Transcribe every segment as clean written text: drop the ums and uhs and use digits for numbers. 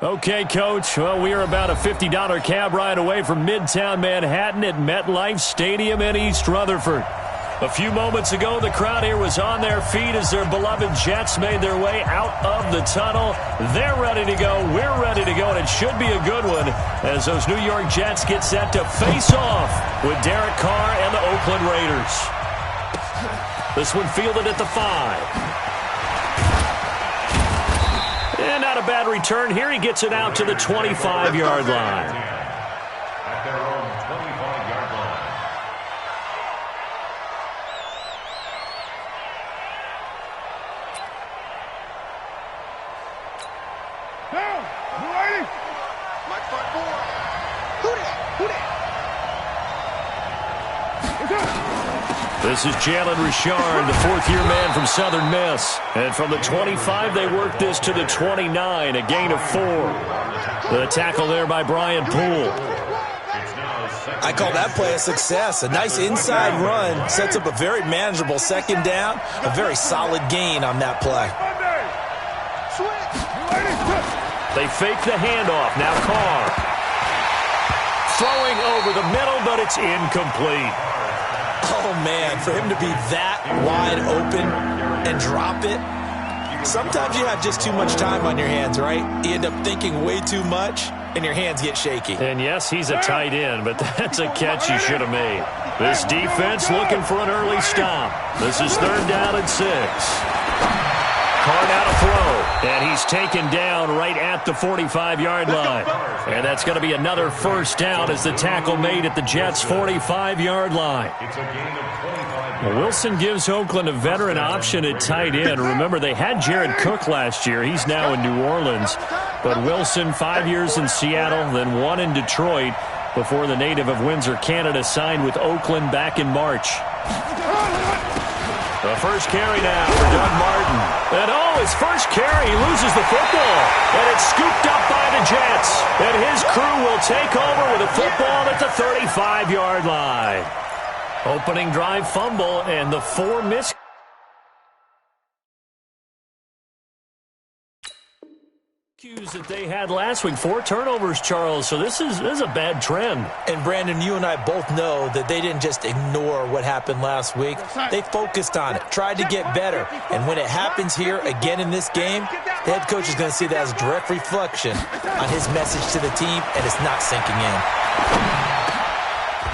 Okay, Coach. Well, we are about a $50 cab ride away from Midtown Manhattan at MetLife Stadium in East Rutherford. A few moments ago, the crowd here was on their feet as their beloved Jets made their way out of the tunnel. They're ready to go. We're ready to go, and it should be a good one as those New York Jets get set to face off with Derek Carr and the Oakland Raiders. This one fielded at the 5. And not a bad return here. He gets it out to the 25-yard line. At their own 25-yard line. Down. You ready? My front boy. Who that? This is Jalen Richard, the fourth-year man from Southern Miss. And from the 25, they work this to the 29, a gain of 4. The tackle there by Brian Poole. I call that play a success. A nice inside run sets up a very manageable second down. A very solid gain on that play. They fake the handoff. Now Carr. Throwing over the middle, but it's incomplete. Oh, man, for him to be that wide open and drop it. Sometimes you have just too much time on your hands, right? You end up thinking way too much, and your hands get shaky. And yes, he's a tight end, but that's a catch you should have made. This defense looking for an early stop. This is 3rd down and 6. Carr now to throw, and he's taken down right at the 45-yard line. And that's going to be another first down as the tackle made at the Jets' 45-yard line. Wilson gives Oakland a veteran option at tight end. Remember, they had Jared Cook last year. He's now in New Orleans. But Wilson, 5 years in Seattle, then 1 in Detroit before the native of Windsor, Canada, signed with Oakland back in March. The first carry now for Doug Martin. And his first carry, he loses the football. And it's scooped up by the Jets. And his crew will take over with a football at the 35-yard line. Opening drive fumble and the 4 miscues that they had last week. 4 turnovers, Charles. So this is a bad trend. And, Brandon, you and I both know that they didn't just ignore what happened last week. They focused on it, tried to get better. And when it happens here again in this game, the head coach is going to see that as a direct reflection on his message to the team, and it's not sinking in.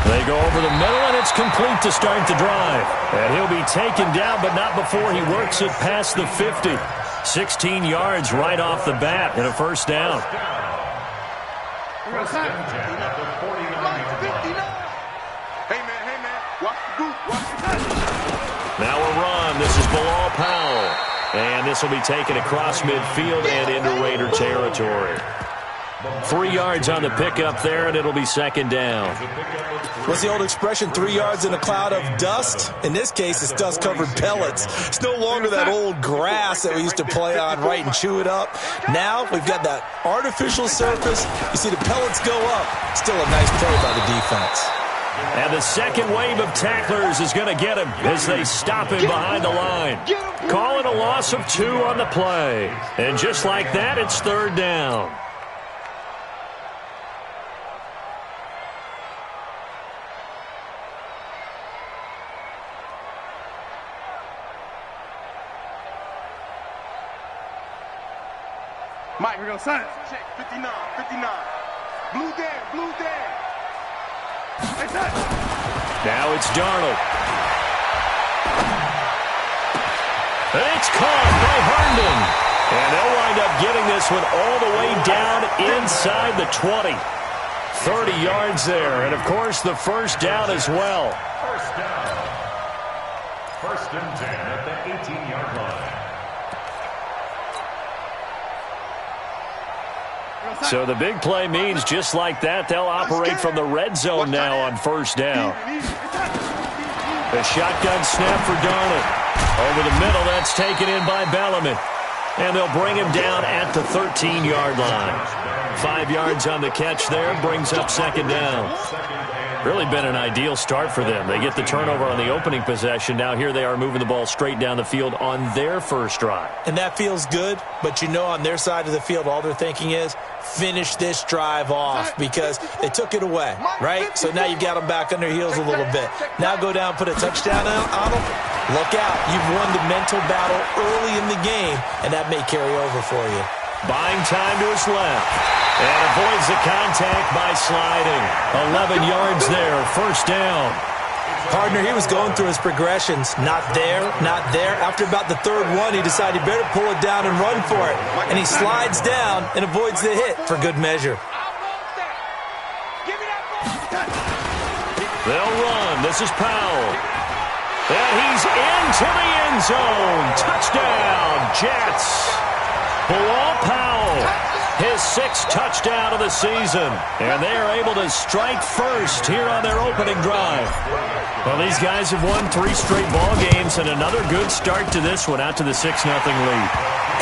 They go over the middle, and it's complete to start the drive. And he'll be taken down, but not before he works it past the 50. 16 yards right off the bat and a first down. Now a run. This is Bilal Powell. And this will be taken across midfield and into Raider territory. 3 yards on the pickup there, and it'll be second down. What's the old expression, 3 yards in a cloud of dust? In this case, it's dust-covered pellets. It's no longer that old grass that we used to play on, right, and chew it up. Now we've got that artificial surface. You see the pellets go up. Still a nice play by the defense. And the second wave of tacklers is going to get him as they stop him behind the line. Call it a loss of 2 on the play. And just like that, it's third down. Mike, we're going to sign it. Check, 59, 59. Blue Dan. Now it's Darnold. And it's caught by Herndon. And they'll wind up getting this one all the way down inside the 20. 30 yards there. And, of course, the first down as well. First down. 1st and 10 at the 18-yard line. So the big play means just like that, they'll operate from the red zone now on first down. The shotgun snap for Darnold. Over the middle, that's taken in by Bellamy. And they'll bring him down at the 13-yard line. 5 yards on the catch there, brings up second down. Really been an ideal start for them. They get the turnover on the opening possession. Now here they are moving the ball straight down the field on their first drive. And that feels good, but you know on their side of the field all they're thinking is finish this drive off because they took it away, right? So now you've got them back on their heels a little bit. Now go down, put a touchdown on them. Look out. You've won the mental battle early in the game, and that may carry over for you. Buying time to his left. And avoids the contact by sliding. 11 yards there, first down. Partner, he was going through his progressions. Not there, not there. After about the third one, he decided he better pull it down and run for it. And he slides down and avoids the hit for good measure. They'll run. This is Powell. And he's into the end zone. Touchdown, Jets. Bilal Powell, his 6th touchdown of the season. And they are able to strike first here on their opening drive. Well, these guys have won 3 straight ball games and another good start to this one out to the 6-0 lead.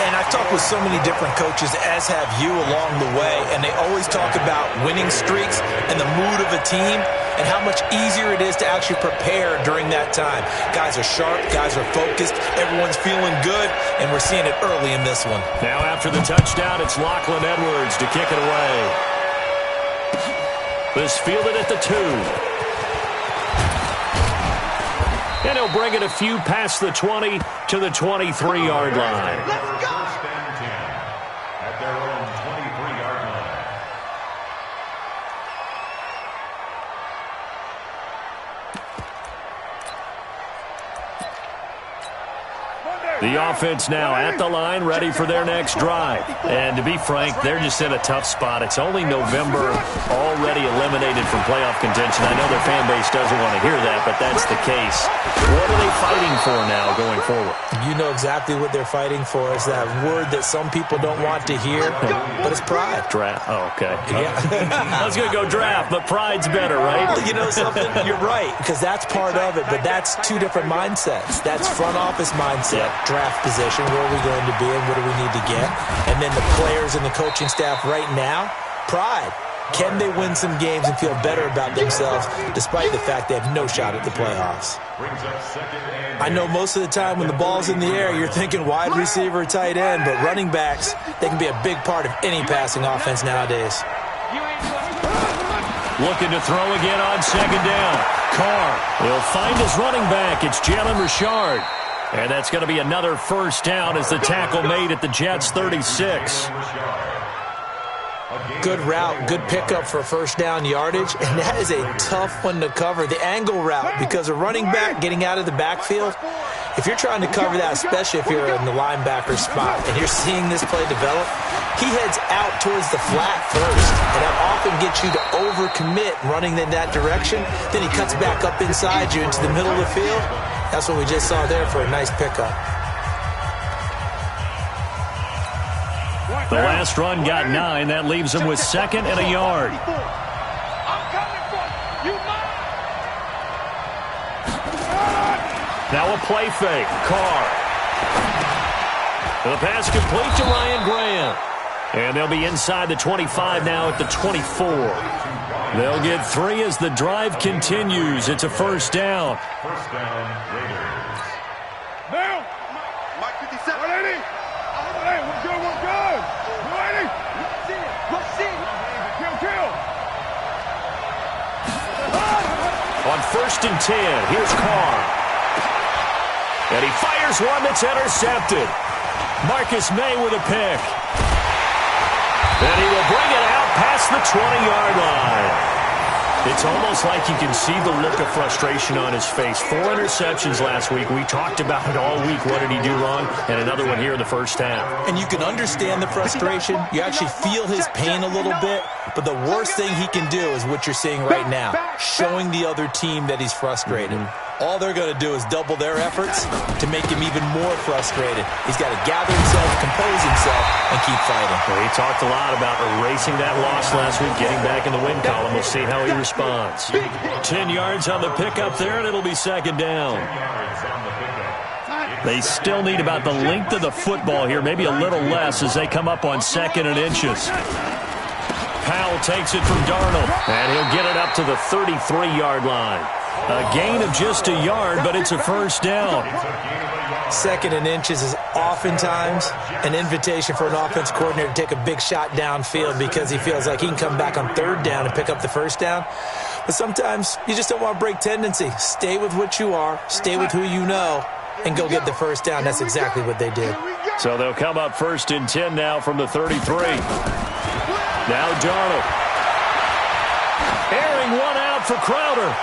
And I've talked with so many different coaches, as have you along the way, and they always talk about winning streaks and the mood of a team and how much easier it is to actually prepare during that time. Guys are sharp, guys are focused, everyone's feeling good, and we're seeing it early in this one. Now after the touchdown, it's Lachlan Edwards to kick it away. This fielded at the 2. And he'll bring it a few past the 20 to the 23-yard line. Let's go! First and 10 at their own 23-yard line. The offense now at the line, ready for their next drive. And to be frank, they're just in a tough spot. It's only November, already eliminated from playoff contention. I know their fan base doesn't want to hear that, but that's the case. What are they fighting for now going forward? You know exactly what they're fighting for. Is that word that some people don't want to hear, but it's pride. Draft. Oh, okay. Yeah. I was going to go draft, but pride's better, right? You know something? You're right, because that's part of it, but that's 2 different mindsets. That's front office mindset, draft position, where are we going to be and what do we need to get? And then the players and the coaching staff right now, pride. Can they win some games and feel better about themselves despite the fact they have no shot at the playoffs? I know most of the time when the ball's in the air, you're thinking wide receiver, tight end, but running backs, they can be a big part of any passing offense nowadays. Looking to throw again on second down. Carr will find his running back. It's Jalen Richard. And that's going to be another first down as the tackle made at the Jets' 36. Good route, good pickup for first down yardage, and that is a tough one to cover. The angle route, because a running back getting out of the backfield, if you're trying to cover that, especially if you're in the linebacker spot and you're seeing this play develop, he heads out towards the flat first, and that often gets you to overcommit running in that direction. Then he cuts back up inside you into the middle of the field. That's what we just saw there for a nice pickup. The last run got 9. That leaves him with 2nd and a yard. Now a play fake. Carr. The pass complete to Ryan Graham. And they'll be inside the 25 now at the 24. They'll get 3 as the drive continues. It's a first down. First down, Raiders. Now, Mike 57. 180. Hey, we're good, we're good. 180. Let's see. Kill. On 1st and 10, here's Carr. And he fires one that's intercepted. Marcus May with a pick. And he will bring it out past the 20-yard line. It's almost like you can see the look of frustration on his face. 4 interceptions last week. We talked about it all week. What did he do wrong? And another one here in the first half. And you can understand the frustration. You actually feel his pain a little bit. But the worst thing he can do is what you're seeing right now, showing the other team that he's frustrated. All they're going to do is double their efforts to make him even more frustrated. He's got to gather himself, compose himself, and keep fighting. Well, he talked a lot about erasing that loss last week, getting back in the win column. We'll see how he responds. 10 yards on the pickup there, and it'll be 2nd down. They still need about the length of the football here, maybe a little less as they come up on 2nd and inches. Powell takes it from Darnold, and he'll get it up to the 33-yard line. A gain of just a yard, but it's a first down. 2nd and inches is oftentimes an invitation for an offense coordinator to take a big shot downfield because he feels like he can come back on 3rd down and pick up the first down. But sometimes you just don't want to break tendency. Stay with what you are, stay with who you know, and go get the first down. That's exactly what they did. So they'll come up 1st and 10 now from the 33. Now Darnold. Airing one out for Crowder.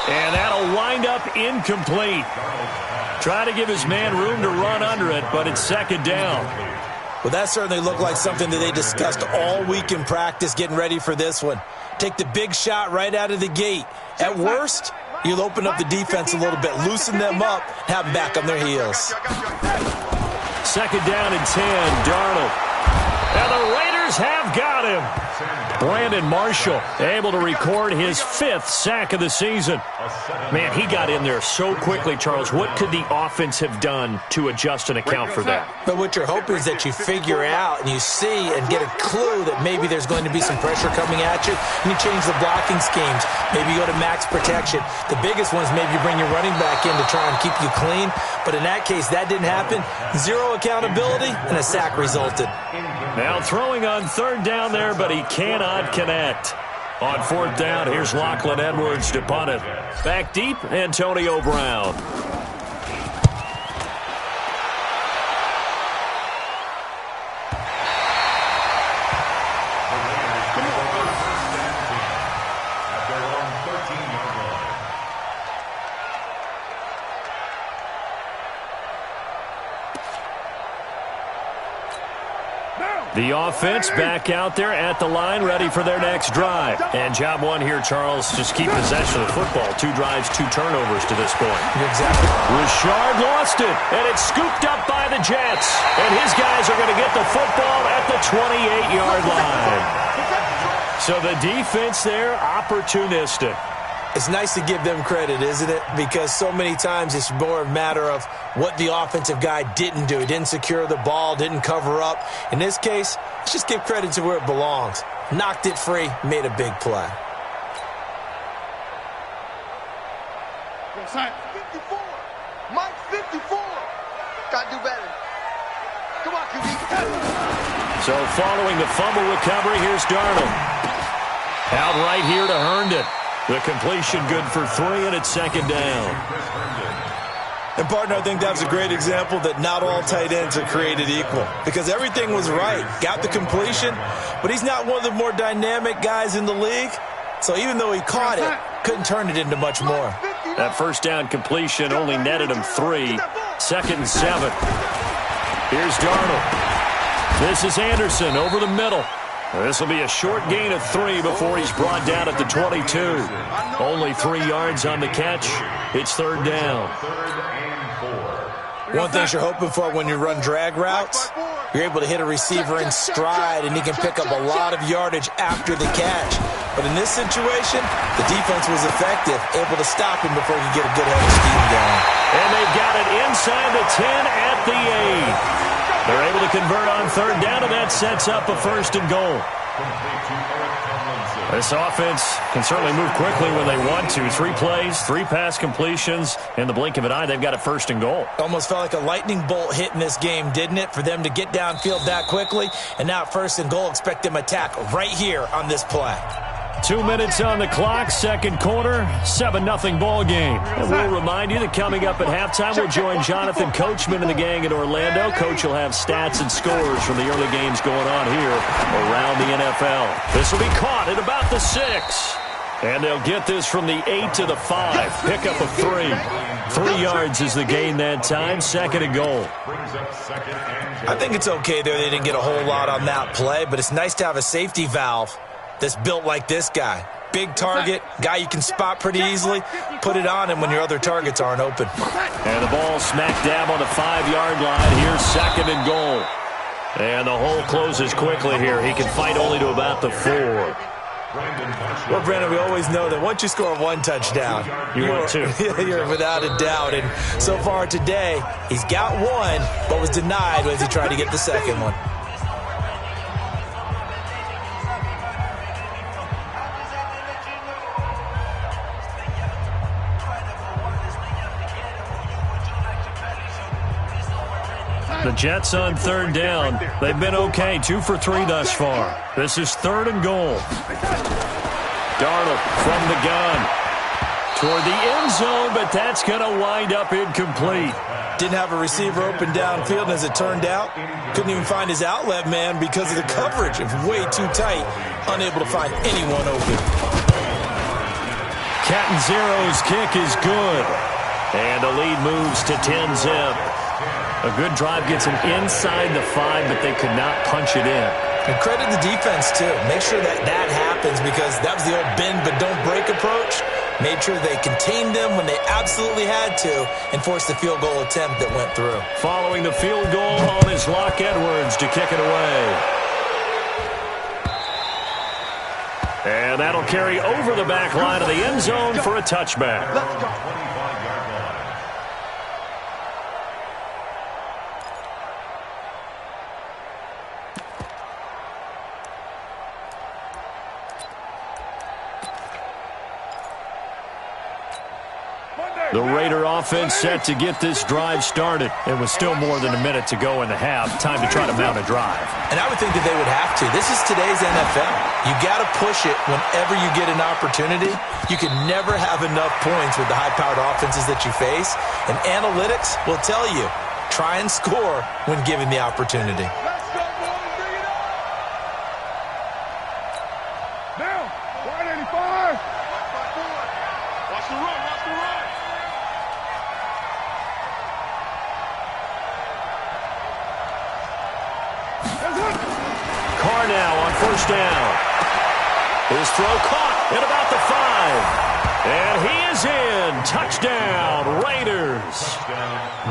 And that'll wind up incomplete. Try to give his man room to run under it, but it's 2nd down. Well, that certainly looked like something that they discussed all week in practice getting ready for this one. Take the big shot right out of the gate. At worst, you'll open up the defense a little bit, loosen them up, have them back on their heels. 2nd down and 10, Darnold. And the Raiders have got him. Brandon Marshall able to record his 5th sack of the season. Man, he got in there so quickly, Charles. What could the offense have done to adjust and account for that? But what you're hoping is that you figure out and you see and get a clue that maybe there's going to be some pressure coming at you, and you change the blocking schemes. Maybe you go to max protection. The biggest one is maybe you bring your running back in to try and keep you clean. But in that case, that didn't happen. 0 accountability, and a sack resulted. Now throwing on 3rd down there, but he cannot connect. On 4th down, here's Lachlan Edwards to punt it. Back deep, Antonio Brown. The offense back out there at the line, ready for their next drive. And job one here, Charles, just keep possession of the football. 2 drives, 2 turnovers to this point. Exactly. Richard lost it, and it's scooped up by the Jets. And his guys are going to get the football at the 28-yard line. So the defense there, opportunistic. It's nice to give them credit, isn't it? Because so many times it's more a matter of what the offensive guy didn't do. He didn't secure the ball, didn't cover up. In this case, let's just give credit to where it belongs. Knocked it free, made a big play. 54. Mike 54. Gotta do better. Come on, QB. So following the fumble recovery, here's Darnold. Out right here to Herndon. The completion good for 3, and it's 2nd down. And, partner, I think that was a great example that not all tight ends are created equal. Because everything was right. Got the completion, but he's not one of the more dynamic guys in the league. So even though he caught it, couldn't turn it into much more. That 1st down completion only netted him 3. 2nd and 7. Here's Darnold. This is Anderson over the middle. This will be a short gain of 3 before he's brought down at the 22. Only 3 yards on the catch. It's 3rd down. One thing you're hoping for when you run drag routes, you're able to hit a receiver in stride, and he can pick up a lot of yardage after the catch. But in this situation, the defense was effective, able to stop him before he could get a good head of steam going. And they've got it inside the 10 at the 8. They're able to convert on 3rd down, and that sets up a 1st and goal. This offense can certainly move quickly when they want to. 3 plays, 3 pass completions. In the blink of an eye, they've got a 1st and goal. Almost felt like a lightning bolt hit in this game, didn't it? For them to get downfield that quickly. And now 1st and goal, expect them to attack right here on this play. 2 minutes on the clock, 2nd quarter, 7-0 ball game. And we'll remind you that coming up at halftime, we'll join Jonathan Coachman and the gang in Orlando. Coach will have stats and scores from the early games going on here around the NFL. This will be caught at about the 6. And they'll get this from the 8 to the 5. Pick up a 3. 3 yards is the gain that time, 2nd and goal. I think it's okay there. They didn't get a whole lot on that play, but it's nice to have a safety valve that's built like this guy. Big target, guy you can spot pretty easily. Put it on him when your other targets aren't open. And the ball smack dab on the 5-yard line. Here's 2nd and goal. And the hole closes quickly here. He can fight only to about the 4. Well, Brandon, we always know that once you score 1 touchdown, you're 2. You're without a doubt. And so far today, he's got 1, but was denied as he tried to get the 2nd one. The Jets on third down. They've been okay, 2 for 3 thus far. This is 3rd and goal. Darnold from the gun. Toward the end zone, but that's going to wind up incomplete. Didn't have a receiver open downfield, and as it turned out, couldn't even find his outlet man because of the coverage. It was way too tight, unable to find anyone open. Catanzaro's kick is good. And the lead moves to 10-zip. A good drive gets him inside the 5, but they could not punch it in. And credit the defense, too. Make sure that happens because that was the old bend but don't break approach. Made sure they contained them when they absolutely had to and forced the field goal attempt that went through. Following the field goal on is Locke Edwards to kick it away. And that'll carry over the back line of the end zone for a touchback. Let's go. The Raider offense set to get this drive started. It was still more than a minute to go in the half. Time to try to mount a drive. And I would think that they would have to. This is today's NFL. You got to push it whenever you get an opportunity. You can never have enough points with the high-powered offenses that you face. And analytics will tell you, try and score when given the opportunity. Let's go, boys. Bring it on. Now, wide 85. Watch the run. Watch the run. Carr now on first down. His throw caught at about the 5. And he is in. Touchdown, Raiders.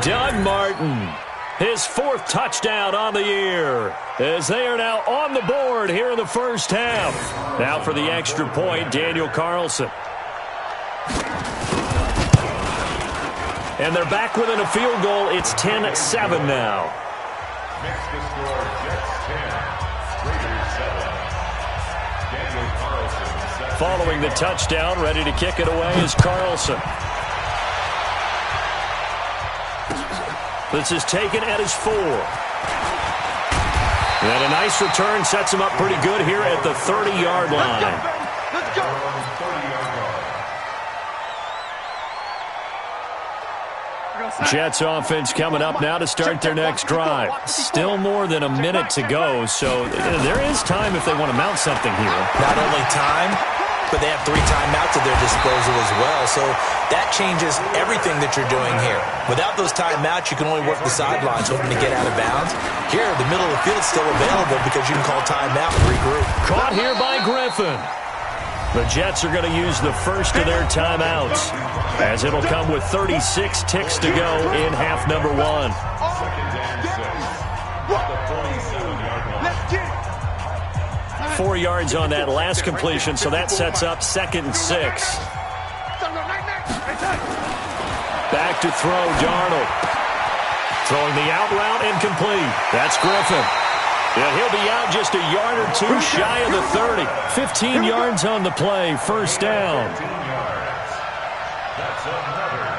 Doug Martin, his 4th touchdown on the year, as they are now on the board here in the first half. Now for the extra point, Daniel Carlson. And they're back within a field goal. It's 10-7 now. Makes the score Jets 10, Raiders 7. Daniel Carlson. Following the touchdown, ready to kick it away is Carlson. This is taken at his 4. And a nice return sets him up pretty good here at the 30-yard line. Let's go. 30-yard line. Jets offense coming up now to start their next drive. Still more than a minute to go, so there is time if they want to mount something here. Not only time, but they have 3 timeouts at their disposal as well. So that changes everything that you're doing here. Without those timeouts, you can only work the sidelines, hoping to get out of bounds. Here, the middle of the field is still available because you can call timeout and regroup. Caught here by Griffin. The Jets are going to use the first of their timeouts, as it'll come with 36 ticks to go in half number 1. Second and 6. The 47-yard line. Let's get it. 4 yards on that last completion, so that sets up 2nd and 6. Back to throw, Darnold. Throwing the out route incomplete. That's Griffin. And he'll be out just a yard or 2 shy of the 30. 15 yards on the play, first down.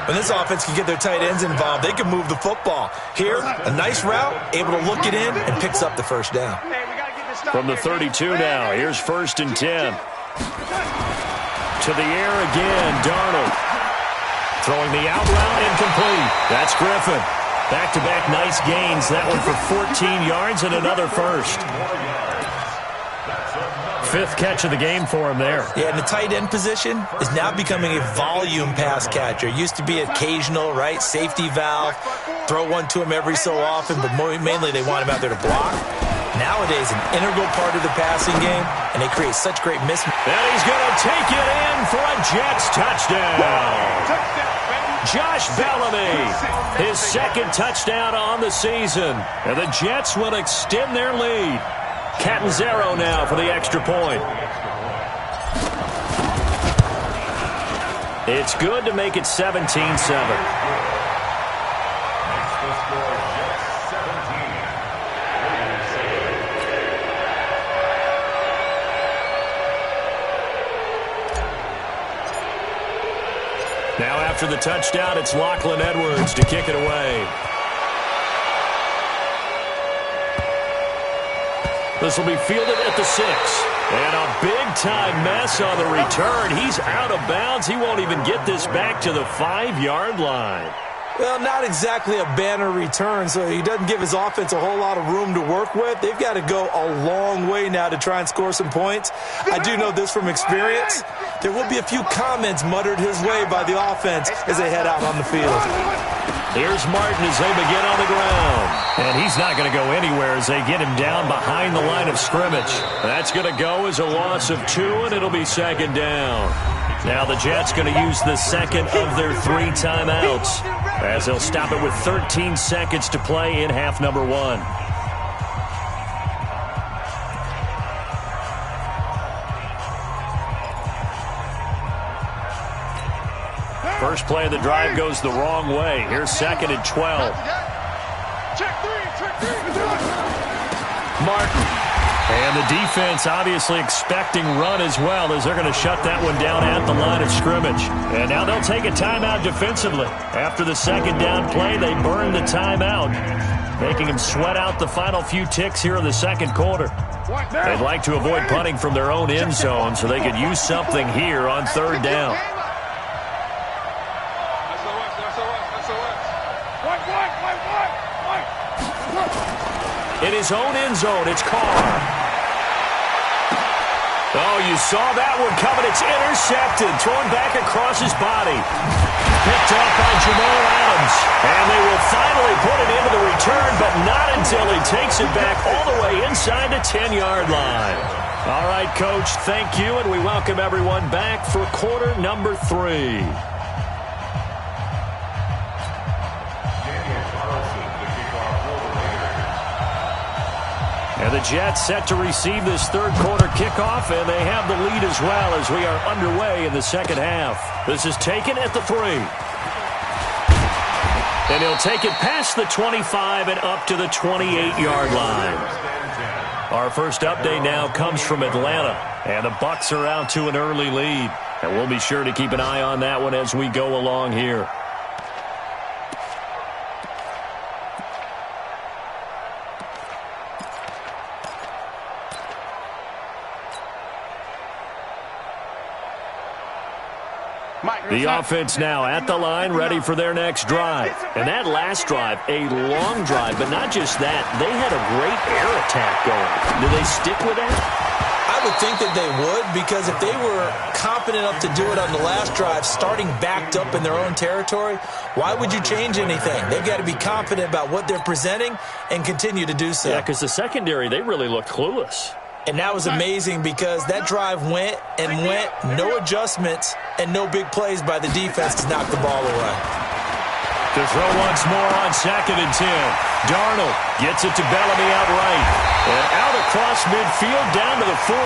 When this offense can get their tight ends involved, they can move the football. Here, a nice route, able to look it in, and picks up the first down. From the 32 now, here's 1st and 10. To the air again, Darnold. Throwing the out route incomplete. That's Griffin. Back-to-back nice gains. That one for 14 yards and another first. 5th catch of the game for him there. Yeah, and the tight end position is now becoming a volume pass catcher. It used to be occasional, right? Safety valve. Throw one to him every so often, but mainly they want him out there to block. Nowadays, an integral part of the passing game, and they create such great mismatch. And he's going to take it in for a Jets touchdown. Josh Bellamy, his 2nd touchdown on the season. And the Jets will extend their lead. Catanzaro now for the extra point. It's good to make it 17-7. Now after the touchdown, it's Lachlan Edwards to kick it away. This will be fielded at the 6. And a big-time mess on the return. He's out of bounds. He won't even get this back to the 5-yard line. Well, not exactly a banner return, so he doesn't give his offense a whole lot of room to work with. They've got to go a long way now to try and score some points. I do know this from experience. There will be a few comments muttered his way by the offense as they head out on the field. Here's Martin as they begin on the ground. And he's not going to go anywhere as they get him down behind the line of scrimmage. That's going to go as a loss of 2, and it'll be second down. Now the Jets going to use the second of their 3 timeouts as they'll stop it with 13 seconds to play in half number 1. First play of the drive goes the wrong way. Here's second and 12. Martin. And the defense obviously expecting run as well as they're going to shut that one down at the line of scrimmage. And now they'll take a timeout defensively. After the second down play, they burn the timeout, making them sweat out the final few ticks here in the second quarter. They'd like to avoid punting from their own end zone so they could use something here on third down. In his own end zone, it's Carr. Oh, you saw that one coming. It's intercepted. Thrown back across his body. Picked off by Jamal Adams. And they will finally put it into the return, but not until he takes it back all the way inside the 10-yard line. All right, Coach, thank you, and we welcome everyone back for quarter number 3. And the Jets set to receive this third quarter kickoff, and they have the lead as well as we are underway in the second half. This is taken at the 3. And he'll take it past the 25 and up to the 28-yard line. Our first update now comes from Atlanta, and the Bucs are out to an early lead. And we'll be sure to keep an eye on that one as we go along here. The offense now at the line, ready for their next drive. And that last drive, a long drive, but not just that. They had a great air attack going. Do they stick with that? I would think that they would, because if they were confident enough to do it on the last drive, starting backed up in their own territory, why would you change anything? They've got to be confident about what they're presenting and continue to do so. Yeah, because the secondary, they really looked clueless. And that was amazing because that drive went and went, no adjustments, and no big plays by the defense to knock the ball away. To throw once more on second and 10. Darnold gets it to Bellamy outright. And out across midfield down to the 45.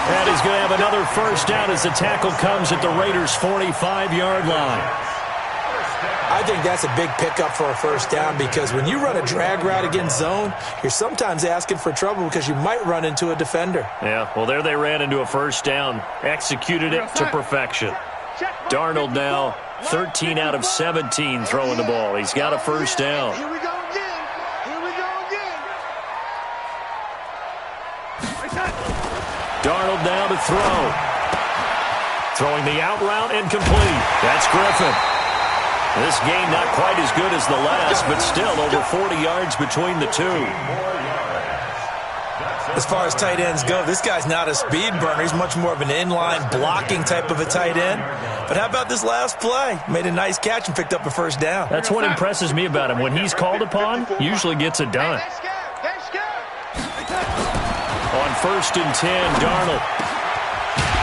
And he's going to have another first down as the tackle comes at the Raiders' 45-yard line. I think that's a big pickup for a first down because when you run a drag route against zone, you're sometimes asking for trouble because you might run into a defender. Yeah, well, there they ran into a first down, executed it to perfection. Darnold now 13 out of 17 throwing the ball. He's got a first down. Here we go again. Here we go again. Darnold now to throw. Throwing the out route and complete. That's Griffin. This game not quite as good as the last, but still over 40 yards between the two. As far as tight ends go, this guy's not a speed burner. He's much more of an inline blocking type of a tight end. But how about this last play? Made a nice catch and picked up a first down. That's what impresses me about him. When he's called upon, usually gets it done. On first and 10, Darnold.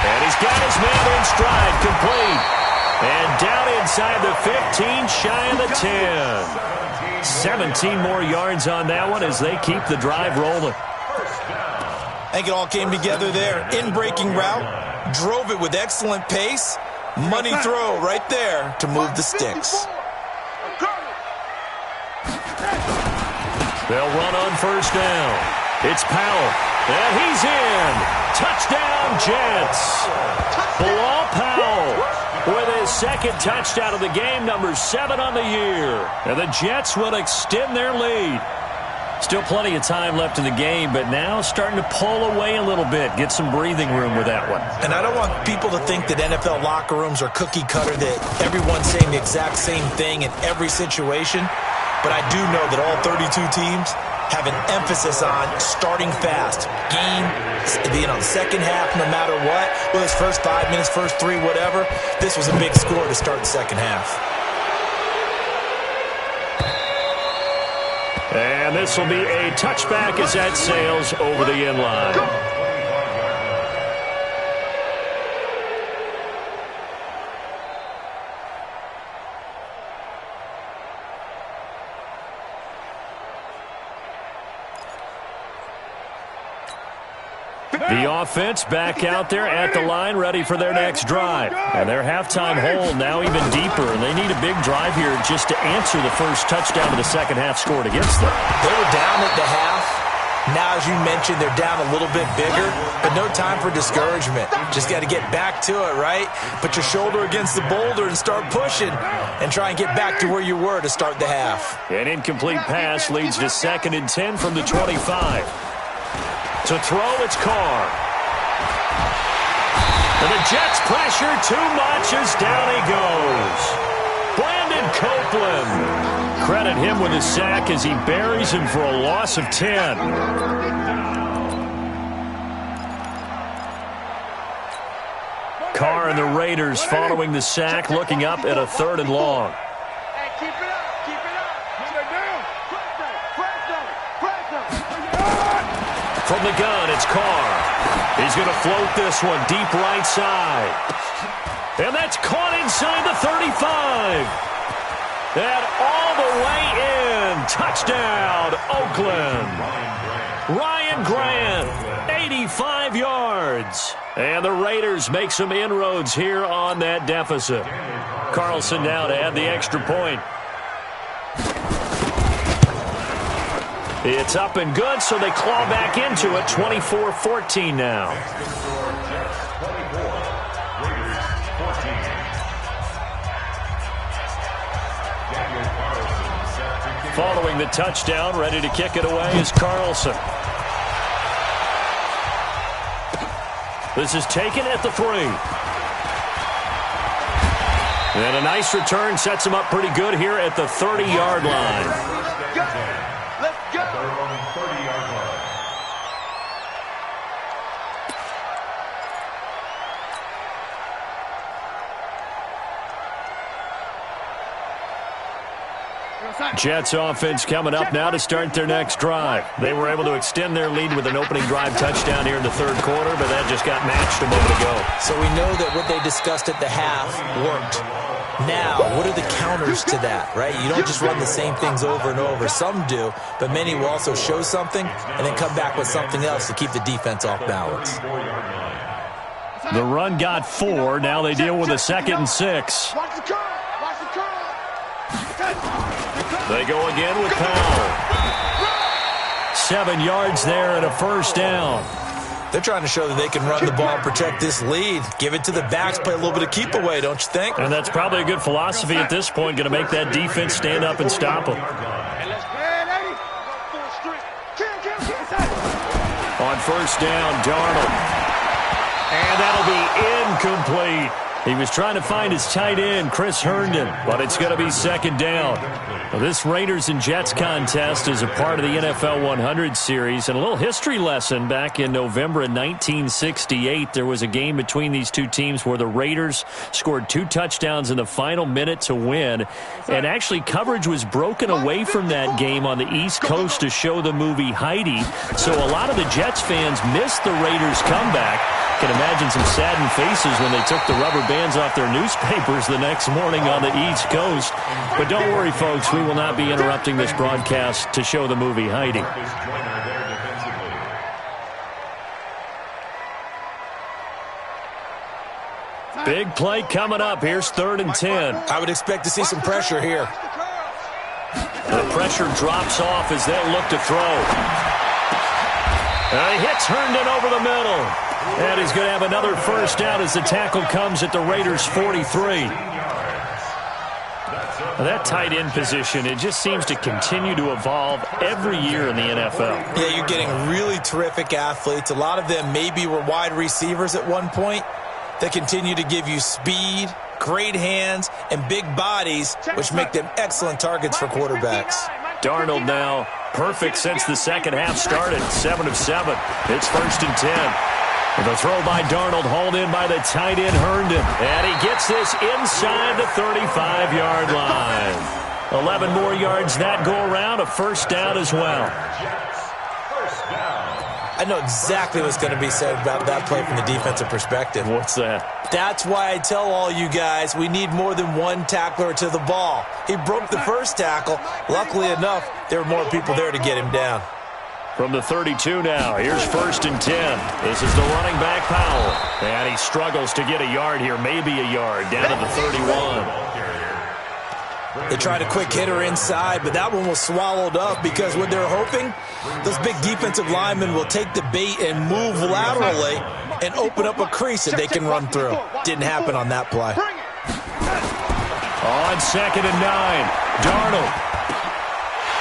And he's got his man in stride, complete. And down inside the 15, shy of the 10. 17 more yards on that one as they keep the drive rolling. I think it all came together there. In-breaking route, drove it with excellent pace. Money throw right there to move the sticks. They'll run on first down. It's Powell. And he's in. Touchdown, Jets. Bilal Powell with his second touchdown of the game, number 7 on the year. And the Jets will extend their lead. Still plenty of time left in the game, but now starting to pull away a little bit. Get some breathing room with that one. And I don't want people to think that NFL locker rooms are cookie cutter, that everyone's saying the exact same thing in every situation. But I do know that all 32 teams have an emphasis on starting fast. Game, the second half, no matter what. Well, it's first 5 minutes, first 3, whatever. This was a big score to start the second half. And this will be a touchback as that sails over the end line. The offense back out there at the line, ready for their next drive. And their halftime hole now even deeper, and they need a big drive here just to answer the first touchdown of the second half scored against them. They were down at the half. Now, as you mentioned, they're down a little bit bigger, but no time for discouragement. Just got to get back to it, right? Put your shoulder against the boulder and start pushing and try and get back to where you were to start the half. An incomplete pass leads to 2nd and 10 from the 25. To throw, it's Carr. And the Jets pressure too much as down he goes. Brandon Copeland. Credit him with a sack as he buries him for a loss of 10. Carr and the Raiders following the sack, looking up at a 3rd and long. Hey, keep it up. Keep it up. Keep it down. Press them. From the gun, it's Carr. He's going to float this one deep right side. And that's caught inside the 35. And all the way in. Touchdown, Oakland. Ryan Grant, 85 yards. And the Raiders make some inroads here on that deficit. Carlson now to add the extra point. It's up and good, so they claw back into it. 24-14 now. Following the touchdown, ready to kick it away is Carlson. This is taken at the 3. And a nice return sets him up pretty good here at the 30-yard line. Jets offense coming up now to start their next drive. They were able to extend their lead with an opening drive touchdown here in the 3rd quarter, but that just got matched a moment ago. So we know that what they discussed at the half worked. Now, what are the counters to that, right? You don't just run the same things over and over. Some do, but many will also show something and then come back with something else to keep the defense off balance. The run got 4. Now they deal with a 2nd and 6. Watch the curl. Watch the curl. They go again with Powell. 7 yards there and a 1st down. They're trying to show that they can run the ball and protect this lead. Give it to the backs, play a little bit of keep away, don't you think? And that's probably a good philosophy at this point, going to make that defense stand up and stop them. On 1st down, Darnold. And that'll be incomplete. He was trying to find his tight end, Chris Herndon, but it's going to be 2nd down. Well, this Raiders and Jets contest is a part of the NFL 100 series, and a little history lesson. Back in November of 1968, there was a game between these two teams where the Raiders scored 2 touchdowns in the final minute to win, and actually coverage was broken away from that game on the East Coast to show the movie Heidi, so a lot of the Jets fans missed the Raiders' comeback. Can imagine some saddened faces when they took the rubber bands off their newspapers the next morning on the East Coast. But don't worry, folks, we will not be interrupting this broadcast to show the movie Heidi. Big play coming up. Here's 3rd and 10. I would expect to see some pressure here. The pressure drops off as they look to throw. He hits Herndon over the middle. And he's going to have another 1st down as the tackle comes at the Raiders' 43. That tight end position, it just seems to continue to evolve every year in the NFL. Yeah, you're getting really terrific athletes. A lot of them maybe were wide receivers at one point. They continue to give you speed, great hands, and big bodies, which make them excellent targets for quarterbacks. Darnold now perfect since the second half started. 7 of 7. It's 1st and 10. The throw by Darnold, hauled in by the tight end Herndon. And he gets this inside the 35-yard line. 11 more yards that go around, a first down as well. I know exactly what's going to be said about that play from the defensive perspective. What's that? That's why I tell all you guys we need more than one tackler to the ball. He broke the first tackle. Luckily enough, there were more people there to get him down. From the 32 now, here's 1st and 10. This is the running back, Powell. And he struggles to get a yard here, maybe a yard, down to the 31. They tried a quick hitter inside, but that one was swallowed up because what they're hoping, those big defensive linemen will take the bait and move laterally and open up a crease that they can run through. Didn't happen on that play. On 2nd and 9, Darnold.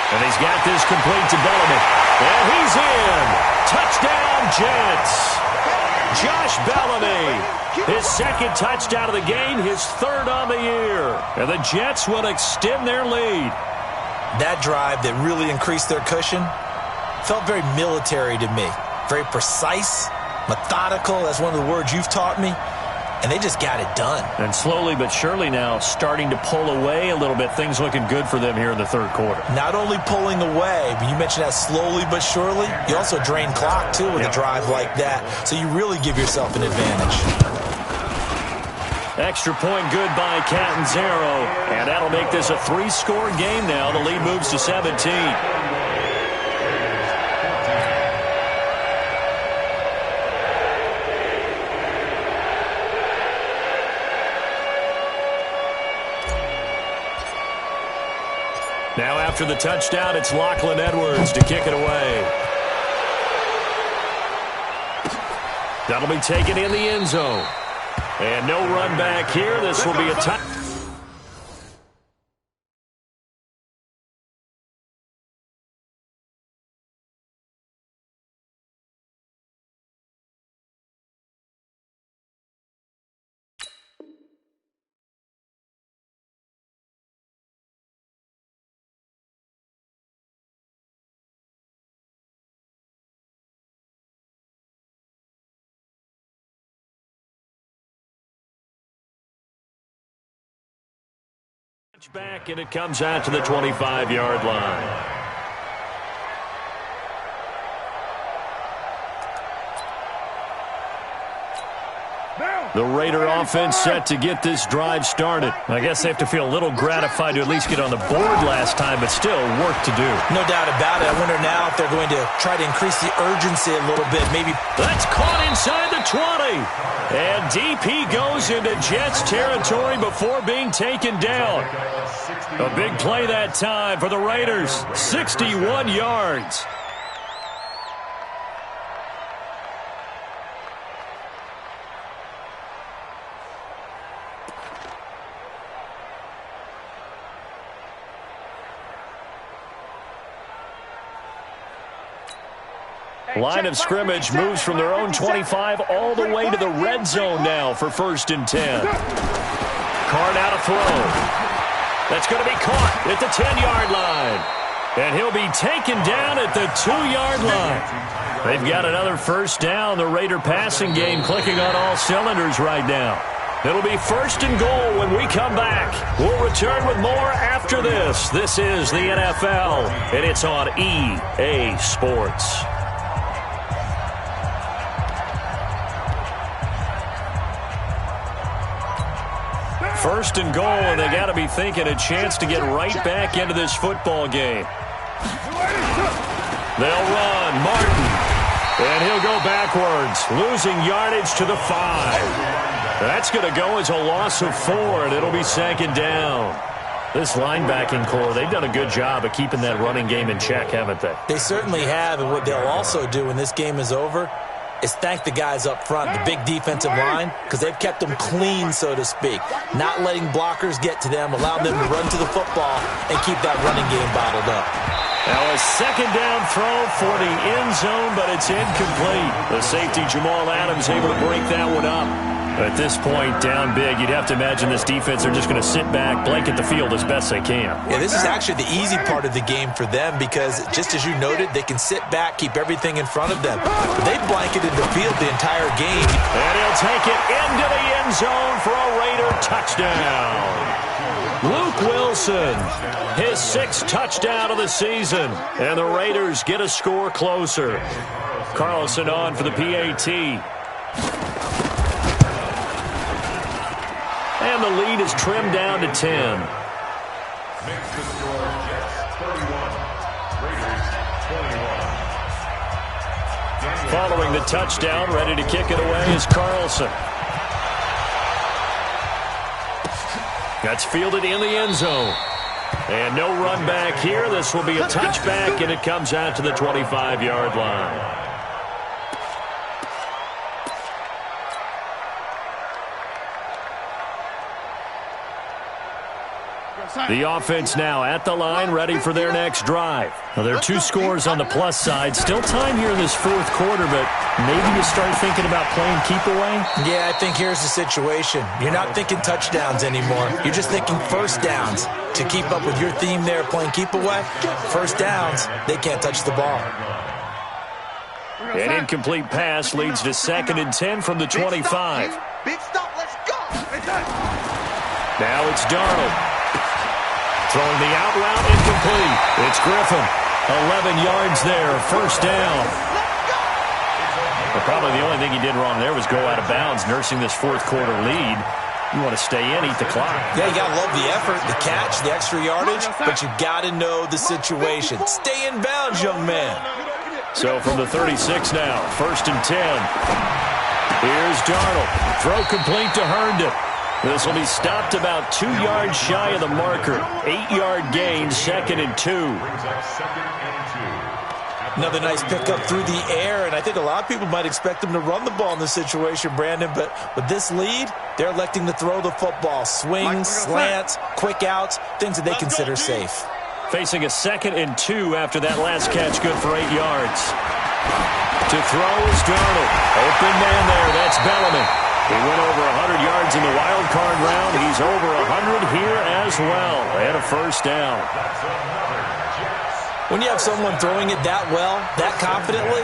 And he's got this complete to Bellamy. And he's in. Touchdown, Jets. Josh Bellamy. His 2nd touchdown of the game, his 3rd on the year. And the Jets will extend their lead. That drive that really increased their cushion felt very military to me. Very precise, methodical. That's one of the words you've taught me. And they just got it done. And slowly but surely now starting to pull away a little bit. Things looking good for them here in the 3rd quarter. Not only pulling away, but you mentioned that slowly but surely. You also drain clock, too, with a drive like that. So you really give yourself an advantage. Extra point good by Catanzaro. And that'll make this a 3-score game now. The lead moves to 17. Now after the touchdown, it's Lachlan Edwards to kick it away. That'll be taken in the end zone. And no run back here. This will be a touchdown. Back, and it comes out to the 25-yard line. The Raider offense set to get this drive started. I guess they have to feel a little gratified to at least get on the board last time, but still work to do. No doubt about it. I wonder now if they're going to try to increase the urgency a little bit. Maybe. That's caught inside the 20. And DP goes into Jets territory before being taken down. A big play that time for the Raiders. 61 yards. Line of scrimmage moves from their own 25 all the way to the red zone now for 1st and 10. Card out of throw. That's going to be caught at the 10-yard line. And he'll be taken down at the 2-yard line. They've got another first down. The Raider passing game clicking on all cylinders right now. It'll be 1st and goal when we come back. We'll return with more after this. This is the NFL, and it's on EA Sports. First and goal, and they got to be thinking a chance to get right back into this football game. They'll run. Martin. And he'll go backwards, losing yardage to the 5. That's going to go as a loss of 4, and it'll be 2nd down. This linebacking core, they've done a good job of keeping that running game in check, haven't they? They certainly have, and what they'll also do when this game is over, is thank the guys up front, the big defensive line, because they've kept them clean, so to speak. Not letting blockers get to them, allowing them to run to the football and keep that running game bottled up. Now a second down throw for the end zone, but it's incomplete. The safety, Jamal Adams, able to break that one up. At this point, down big, you'd have to imagine this defense are just going to sit back, blanket the field as best they can. Yeah, this is actually the easy part of the game for them because, just as you noted, they can sit back, keep everything in front of them. But they blanketed the field the entire game. And he'll take it into the end zone for a Raider touchdown. Luke Wilson, his 6th touchdown of the season. And the Raiders get a score closer. Carlson on for the PAT. And the lead is trimmed down to 10. Makes the score Jets 31, Raiders 21. Following the touchdown, ready to kick it away is Carlson. That's fielded in the end zone. And no run back here. This will be a touchback, and it comes out to the 25-yard line. The offense now at the line, ready for their next drive. Now, there are 2 scores on the plus side. Still time here in this 4th quarter, but maybe you start thinking about playing keep away? Yeah, I think here's the situation. You're not thinking touchdowns anymore. You're just thinking first downs. To keep up with your theme there, playing keep away, first downs, they can't touch the ball. An incomplete pass leads to 2nd and 10 from the 25. Big stop, let's go. Now it's Darnold. Throwing the out route, incomplete. It's Griffin. 11 yards there, first down. But probably the only thing he did wrong there was go out of bounds, nursing this 4th quarter lead. You want to stay in, eat the clock. Yeah, you got to love the effort, the catch, the extra yardage, but you got to know the situation. Stay in bounds, young man. So from the 36 now, 1st and 10. Here's Darnold. Throw complete to Herndon. This will be stopped about 2 yards shy of the marker. 8-yard gain, 2nd and 2. Another nice pickup through the air, and I think a lot of people might expect them to run the ball in this situation, Brandon, but with this lead, they're electing to throw the football. Swings, slants, quick outs, things that they consider safe. Facing a 2nd and 2 after that last catch, good for 8 yards. To throw is Darnold. Open man there, that's Bellamy. He went over 100 yards in the wild card round. He's over 100 here as well. And a first down. When you have someone throwing it that well, that confidently,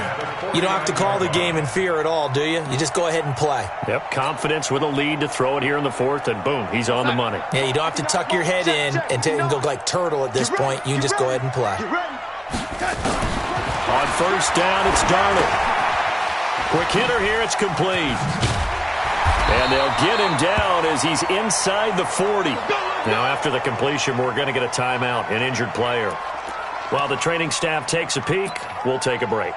you don't have to call the game in fear at all, do you? You just go ahead and play. Yep, confidence with a lead to throw it here in the 4th, and boom, he's on the money. Yeah, you don't have to tuck your head in and go like turtle at this point. You can just go ahead and play. On first down, it's Darnold. Quick hitter here, it's complete. And they'll get him down as he's inside the 40. Now, after the completion, we're going to get a timeout, an injured player. While the training staff takes a peek, we'll take a break.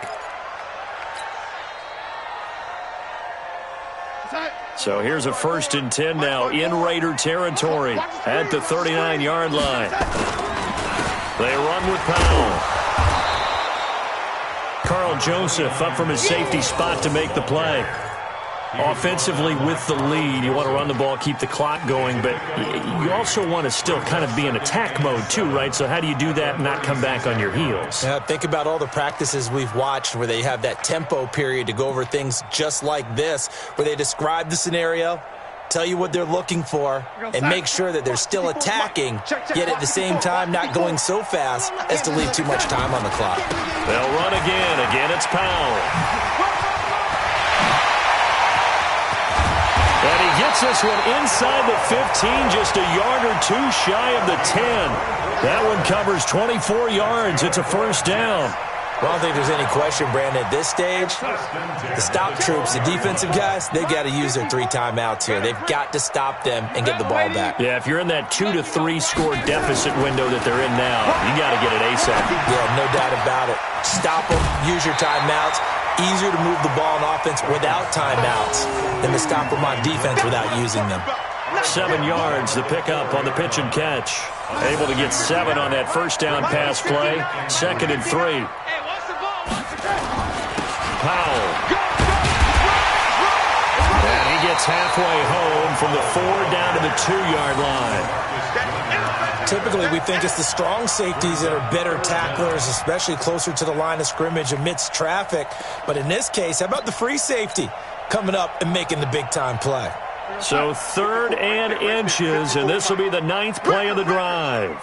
So here's a 1st and 10 now in Raider territory at the 39-yard line. They run with Powell. Carl Joseph up from his safety spot to make the play. Offensively with the lead, you want to run the ball, keep the clock going, but you also want to still kind of be in attack mode too, right? So how do you do that and not come back on your heels? Yeah, think about all the practices we've watched where they have that tempo period to go over things just like this, where they describe the scenario, tell you what they're looking for, and make sure that they're still attacking, yet at the same time not going so fast as to leave too much time on the clock. They'll run again. Again, it's Powell. And he gets this one inside the 15, just a yard or 2 shy of the 10. That one covers 24 yards. It's a first down. Well, I don't think there's any question, Brandon, at this stage, the stop troops, the defensive guys, they got to use their 3 timeouts here. They've got to stop them and get the ball back. Yeah, if you're in that 2 to 3 score deficit window that they're in now, you got to get it ASAP. Yeah, no doubt about it. Stop them, use your timeouts. Easier to move the ball on offense without timeouts than to stop them on defense without using them. 7 yards, the pickup on the pitch and catch. Able to get 7 on that first down pass play. 2nd and 3. Powell. gets halfway home from the 4 down to the 2-yard line. Typically, we think it's the strong safeties that are better tacklers, especially closer to the line of scrimmage amidst traffic. But in this case, how about the free safety coming up and making the big-time play? So 3rd and inches, and this will be the 9th play of the drive.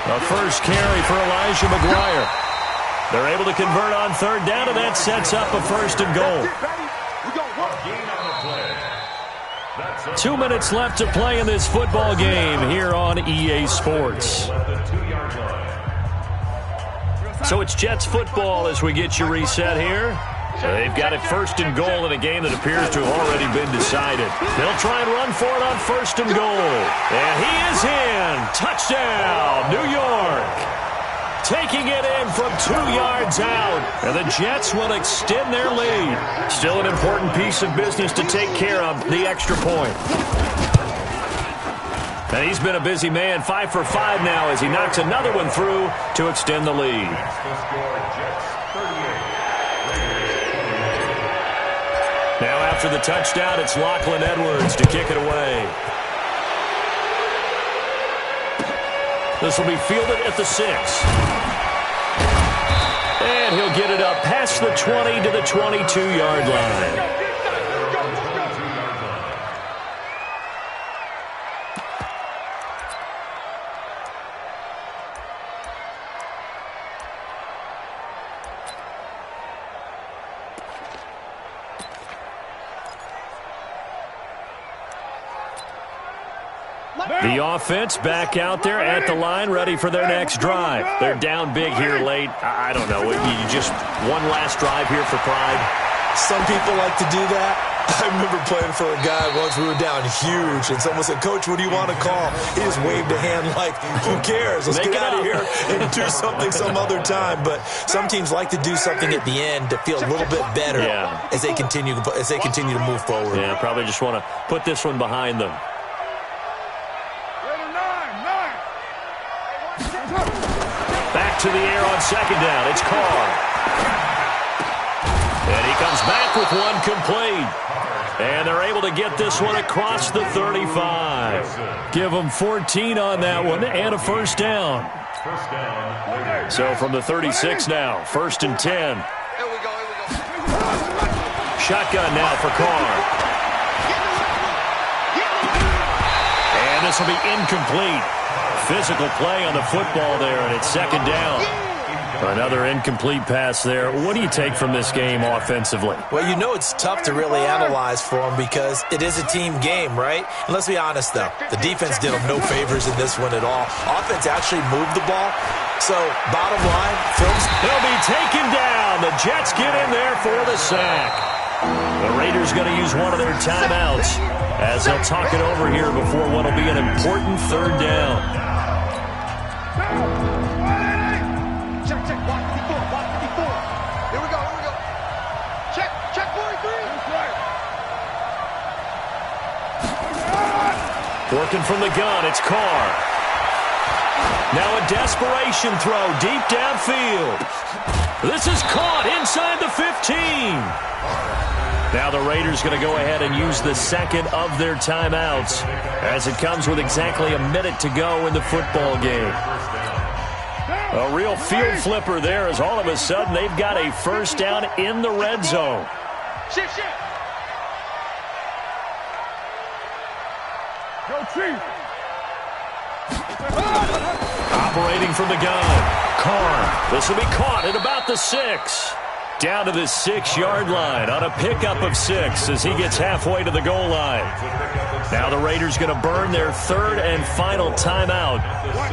A first carry for Elijah McGuire. They're able to convert on 3rd down, and that sets up a 1st and goal. 2 minutes left to play in this football game here on EA Sports. So it's Jets football as we get you reset here. They've got it 1st and goal in a game that appears to have already been decided. They'll try and run for it on 1st and goal. And he is in. Touchdown, New York. Taking it in from 2 yards out. And the Jets will extend their lead. Still an important piece of business to take care of, the extra point. And he's been a busy man, 5 for 5 now as he knocks another one through to extend the lead. Now after the touchdown, it's Lachlan Edwards to kick it away. This will be fielded at the 6. And he'll get it up past the 20 to the 22-yard line. The offense back out there at the line, ready for their next drive. They're down big here late. I don't know. You just one last drive here for pride. Some people like to do that. I remember playing for a guy once. We were down huge, and someone said, "Coach, what do you want to call?" He just waved a hand like, "Who cares? Let's get out of here and do something some other time." But some teams like to do something at the end to feel a little bit better as they continue to move forward. Yeah, probably just want to put this one behind them. Back to the air on 2nd down. It's Carr. And he comes back with one complete. And they're able to get this one across the 35. Give them 14 on that one and a 1st down. So from the 36 now, 1st and 10. Shotgun now for Carr. And this will be incomplete. Physical play on the football there, and it's 2nd down. Another incomplete pass there. What do you take from this game offensively? Well, you know it's tough to really analyze for them because it is a team game, right? And let's be honest, though. The defense did them no favors in this one at all. Offense actually moved the ball. So, bottom line, they'll be taken down. The Jets get in there for the sack. The Raiders going to use one of their timeouts as they'll talk it over here before what will be an important 3rd down. Working from the gun, it's Carr. Now a desperation throw deep downfield. This is caught inside the 15. Now the Raiders going to go ahead and use the 2nd of their timeouts as it comes with exactly a minute to go in the football game. A real field flipper there as all of a sudden they've got a 1st down in the red zone. Operating from the gun, Carr. This will be caught at about the 6. Down to the 6-yard line on a pickup of 6 as he gets halfway to the goal line. Now the Raiders going to burn their 3rd and final timeout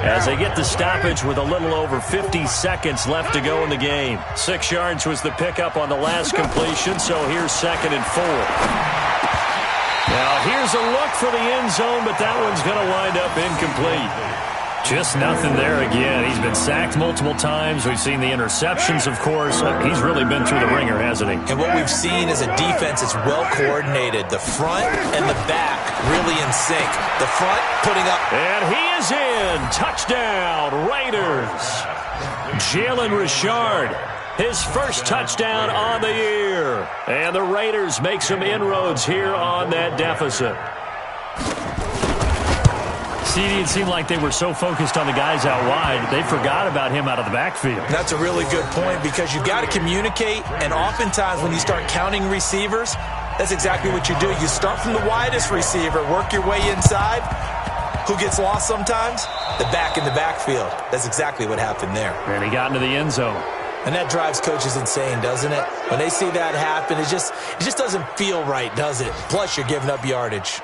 as they get the stoppage with a little over 50 seconds left to go in the game. 6 yards was the pickup on the last completion, so here's 2nd and 4. Now here's a look for the end zone, but that one's going to wind up incomplete. Just nothing there again. He's been sacked multiple times. We've seen the interceptions, of course. He's really been through the ringer, hasn't he? And what we've seen is a defense that's well coordinated. The front and the back really in sync. The front putting up. And he is in. Touchdown, Raiders. Jalen Richard, his first touchdown on the year. And the Raiders make some inroads here on that deficit. It seemed like they were so focused on the guys out wide, they forgot about him out of the backfield. That's a really good point because you got to communicate, and oftentimes when you start counting receivers, that's exactly what you do. You start from the widest receiver, work your way inside. Who gets lost sometimes? The back in the backfield. That's exactly what happened there. And he got into the end zone. And that drives coaches insane, doesn't it? When they see that happen, it just doesn't feel right, does it? Plus, you're giving up yardage.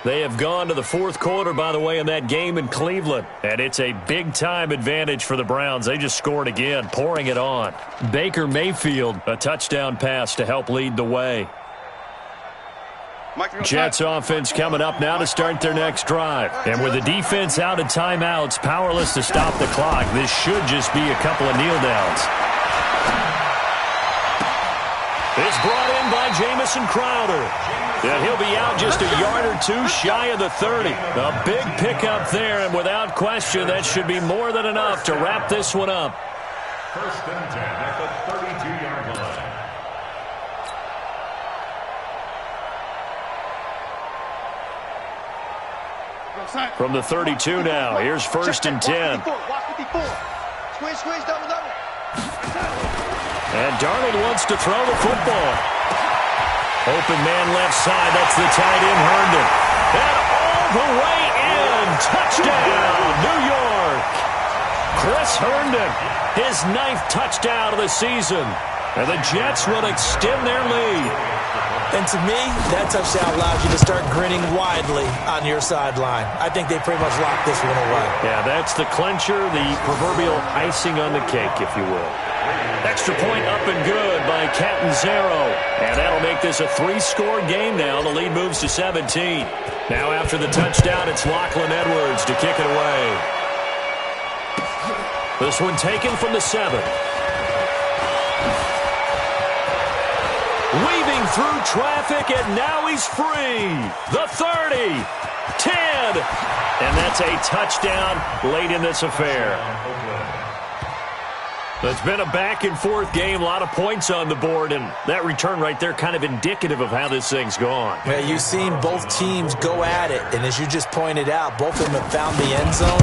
They have gone to the fourth quarter, by the way, in that game in Cleveland. And it's a big-time advantage for the Browns. They just scored again, pouring it on. Baker Mayfield, a touchdown pass to help lead the way. Jets offense coming up now to start their next drive. And with the defense out of timeouts, powerless to stop the clock, this should just be a couple of kneel downs. It's brought in by Jamison Crowder. And he'll be out just a yard or two shy of the 30. A big pickup there, and without question, that should be more than enough to wrap this one up. First and 10 at the 32-yard line. From the 32 now, here's first and 10. And Darnold wants to throw the football. Open man left side. That's the tight end, Herndon. And all the way in. Touchdown, New York. Chris Herndon, his 9th touchdown of the season. And the Jets will extend their lead. And to me, that touchdown allows you to start grinning widely on your sideline. I think they pretty much locked this one away. Yeah, that's the clincher, the proverbial icing on the cake, if you will. Extra point up and good by Catanzaro. And that'll make this a 3-score game now. The lead moves to 17. Now after the touchdown, it's Lachlan Edwards to kick it away. This one taken from the 7. Weaving through traffic, and now he's free. The 30, 10, and that's a touchdown late in this affair. It's been a back-and-forth game, a lot of points on the board, and that return right there kind of indicative of how this thing's gone. Yeah, you've seen both teams go at it, and as you just pointed out, both of them have found the end zone.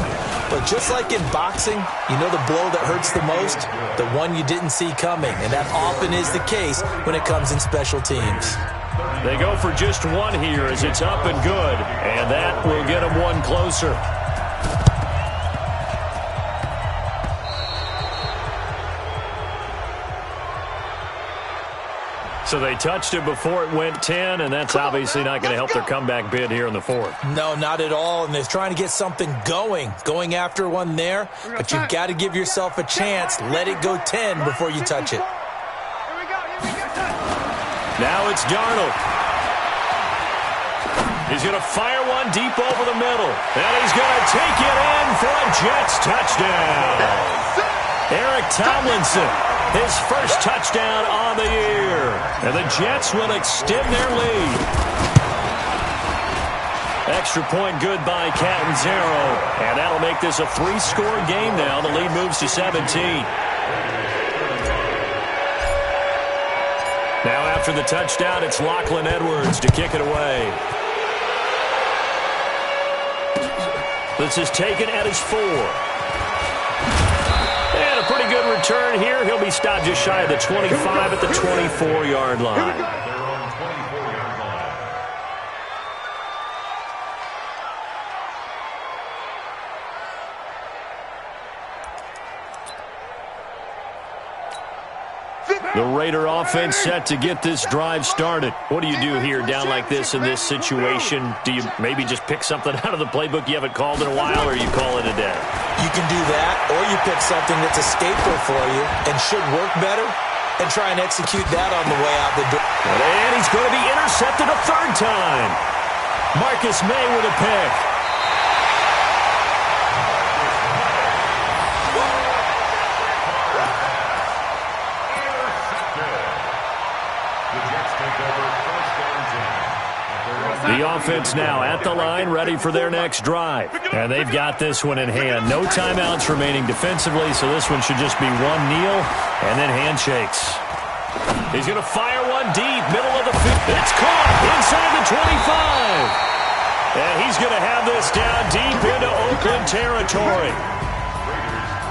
But just like in boxing, you know the blow that hurts the most? The one you didn't see coming, and that often is the case when it comes in special teams. They go for just one here as it's up and good, and that will get them one closer. So they touched it before it went 10, and that's obviously not going to help their comeback bid here in the 4th. No, not at all, and they're trying to get something going after one there, but you've got to give yourself a chance. Let it go 10 before you touch it. Now it's Darnold. He's going to fire one deep over the middle, and he's going to take it in for a Jets touchdown. Eric Tomlinson, his first touchdown on the year. And the Jets will extend their lead. Extra point good by Catanzaro. And that'll make this a 3-score game now. The lead moves to 17. Now after the touchdown, it's Lachlan Edwards to kick it away. This is taken at his 4. And a pretty good return here. He'll be stopped just shy of the 25 at the 24-yard line. The Raider offense set to get this drive started. What do you do here down like this in this situation? Do you maybe just pick something out of the playbook you haven't called in a while, or you call it a day? You can do that, or you pick something that's a staple for you and should work better and try and execute that on the way out the door. And he's going to be intercepted a 3rd time. Marcus May with a pick. offense now at the line, ready for their next drive. And they've got this one in hand. No timeouts remaining defensively, so this one should just be one kneel and then handshakes. He's going to fire one deep, middle of the field. It's caught inside the 25. And he's going to have this down deep into Oakland territory.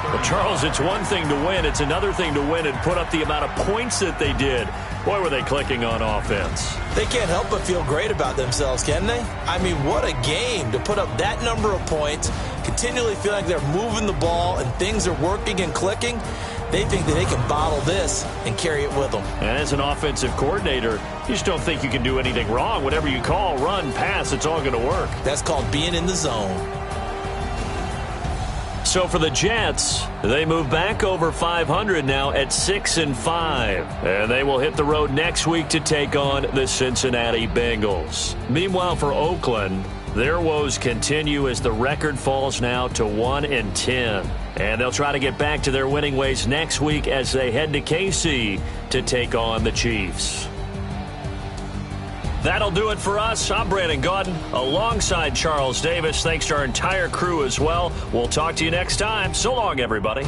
Well, Charles, it's one thing to win. It's another thing to win and put up the amount of points that they did. Boy, were they clicking on offense. They can't help but feel great about themselves, can they? I mean, what a game to put up that number of points, continually feel like they're moving the ball and things are working and clicking. They think that they can bottle this and carry it with them. And as an offensive coordinator, you just don't think you can do anything wrong. Whatever you call, run, pass, it's all going to work. That's called being in the zone. So for the Jets, they move back over 500 now at 6-5. And they will hit the road next week to take on the Cincinnati Bengals. Meanwhile, for Oakland, their woes continue as the record falls now to 1-10. And they'll try to get back to their winning ways next week as they head to KC to take on the Chiefs. That'll do it for us. I'm Brandon Gaudin alongside Charles Davis. Thanks to our entire crew as well. We'll talk to you next time. So long, everybody.